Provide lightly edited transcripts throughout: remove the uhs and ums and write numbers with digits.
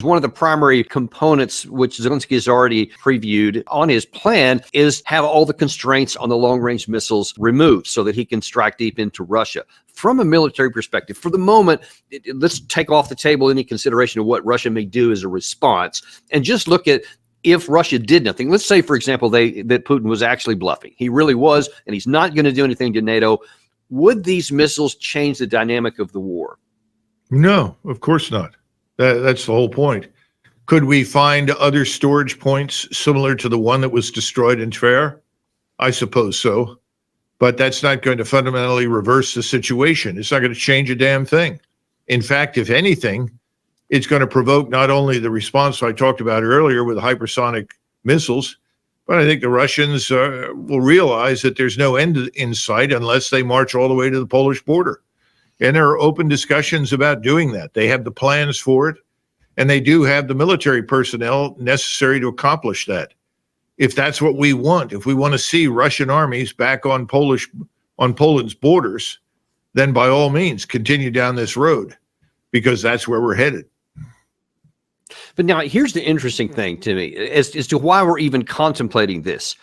One of the primary components, which Zelensky has already previewed on his plan, is have all the constraints on the long-range missiles removed so that he can strike deep into Russia. From a military perspective, for the moment, let's take off the table any consideration of what Russia may do as a response and just look at if Russia did nothing. Let's say, for example, that Putin was actually bluffing. He really was, and he's not going to do anything to NATO. Would these missiles change the dynamic of the war? No, of course not. That's the whole point. Could we find other storage points similar to the one that was destroyed in Tver? I suppose so. But that's not going to fundamentally reverse the situation. It's not going to change a damn thing. In fact, if anything, it's going to provoke not only the response I talked about earlier with hypersonic missiles, but I think the Russians will realize that there's no end in sight unless they march all the way to the Polish border. And there are open discussions about doing that. They have the plans for it, and they do have the military personnel necessary to accomplish that. If that's what we want, if we want to see Russian armies back on Poland's borders, then by all means continue down this road, because that's where we're headed. But now here's the interesting thing to me as to why we're even contemplating this.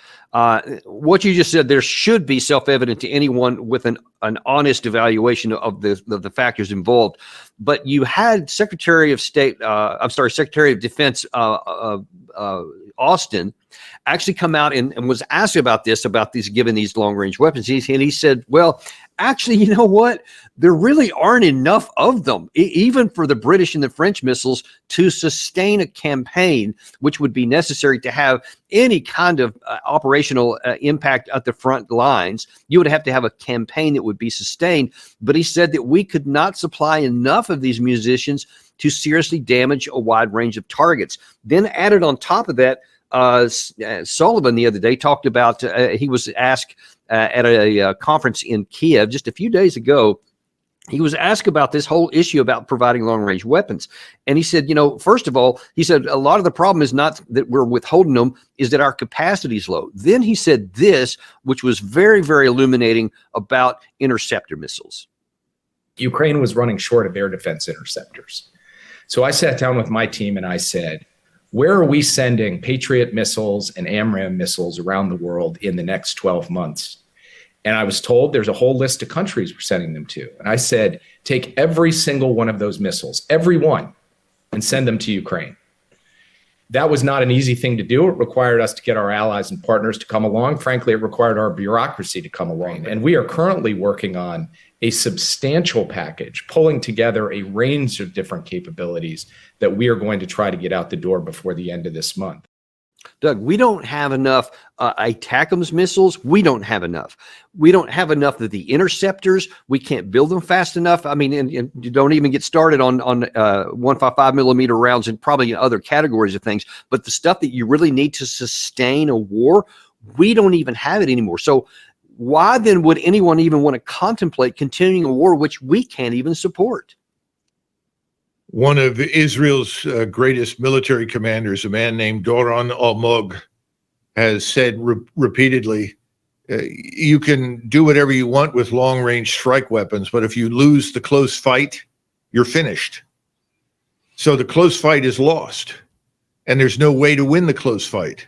What you just said, there should be self-evident to anyone with an honest evaluation of the factors involved. But you had Secretary of Defense Austin actually come out and was asked about these given these long-range weapons. And he said, well, actually, you know what? There really aren't enough of them, even for the British and the French missiles, to sustain a campaign, which would be necessary to have any kind of operational impact at the front lines. You would have to have a campaign that would be sustained. But he said that we could not supply enough of these munitions to seriously damage a wide range of targets. Then added on top of that, Sullivan the other day talked about, he was asked at a conference in Kiev just a few days ago, he was asked about this whole issue about providing long-range weapons. And he said, first of all, he said, a lot of the problem is not that we're withholding them, is that our capacity is low. Then he said this, which was very, very illuminating about interceptor missiles. Ukraine was running short of air defense interceptors. So I sat down with my team and I said, where are we sending Patriot missiles and AMRAAM missiles around the world in the next 12 months? And I was told there's a whole list of countries we're sending them to. And I said, take every single one of those missiles, every one, and send them to Ukraine. That was not an easy thing to do. It required us to get our allies and partners to come along. Frankly, it required our bureaucracy to come along. And we are currently working on a substantial package, pulling together a range of different capabilities that we are going to try to get out the door before the end of this month. Doug, we don't have enough ATACMS missiles. We don't have enough. We don't have enough of the interceptors. We can't build them fast enough. I mean, and you don't even get started on 155 millimeter rounds and probably other categories of things. But the stuff that you really need to sustain a war, we don't even have it anymore. So why then would anyone even want to contemplate continuing a war which we can't even support? One of Israel's greatest military commanders, a man named Doron Almog, has said repeatedly, you can do whatever you want with long-range strike weapons, but if you lose the close fight, you're finished. So the close fight is lost, and there's no way to win the close fight.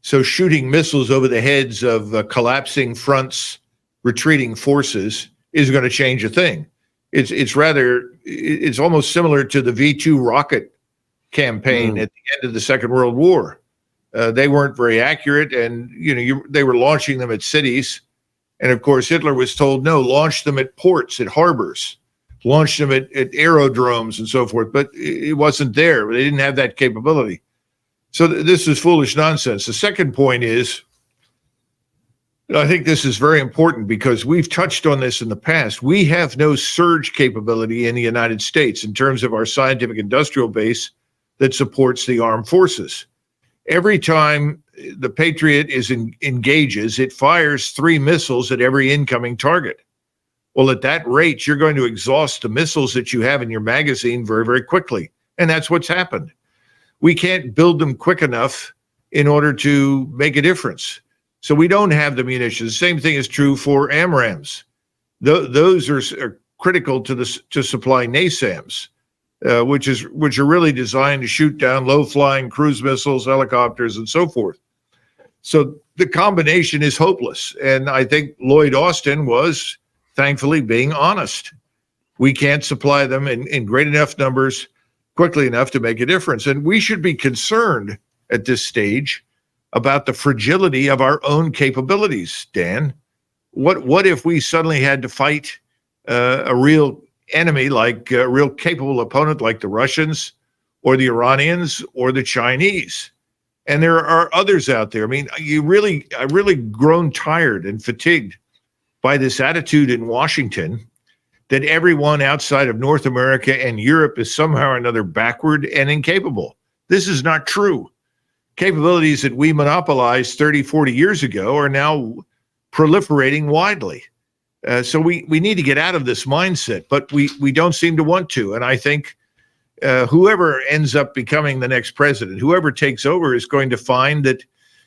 So shooting missiles over the heads of collapsing fronts, retreating forces is going to change a thing. It's almost similar to the V-2 rocket campaign at the end of the Second World War. They weren't very accurate, and they were launching them at cities, and of course Hitler was told, no, launch them at ports, at harbors, launch them at aerodromes and so forth. But it wasn't there. They didn't have that capability. So this is foolish nonsense. The second point is, I think this is very important because we've touched on this in the past. We have no surge capability in the United States in terms of our scientific industrial base that supports the armed forces. Every time the Patriot engages, it fires 3 missiles at every incoming target. Well, at that rate, you're going to exhaust the missiles that you have in your magazine very, very quickly. And that's what's happened. We can't build them quick enough in order to make a difference. So we don't have the munitions. The same thing is true for AMRAAMs. Those are critical to supply NASAMS. which are really designed to shoot down low-flying cruise missiles, helicopters, and so forth. So the combination is hopeless. And I think Lloyd Austin was, thankfully, being honest. We can't supply them in great enough numbers quickly enough to make a difference. And we should be concerned at this stage about the fragility of our own capabilities, Dan. What if we suddenly had to fight a real enemy, like a real capable opponent like the Russians or the Iranians or the Chinese? And there are others out there. I mean, I really grown tired and fatigued by this attitude in Washington that everyone outside of North America and Europe is somehow or another backward and incapable. This is not true. Capabilities that we monopolized 30, 40 years ago are now proliferating widely. So we need to get out of this mindset, but we don't seem to want to. And I think whoever ends up becoming the next president, whoever takes over, is going to find that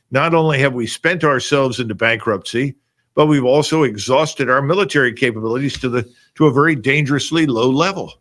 not only have we spent ourselves into bankruptcy, but we've also exhausted our military capabilities to a very dangerously low level.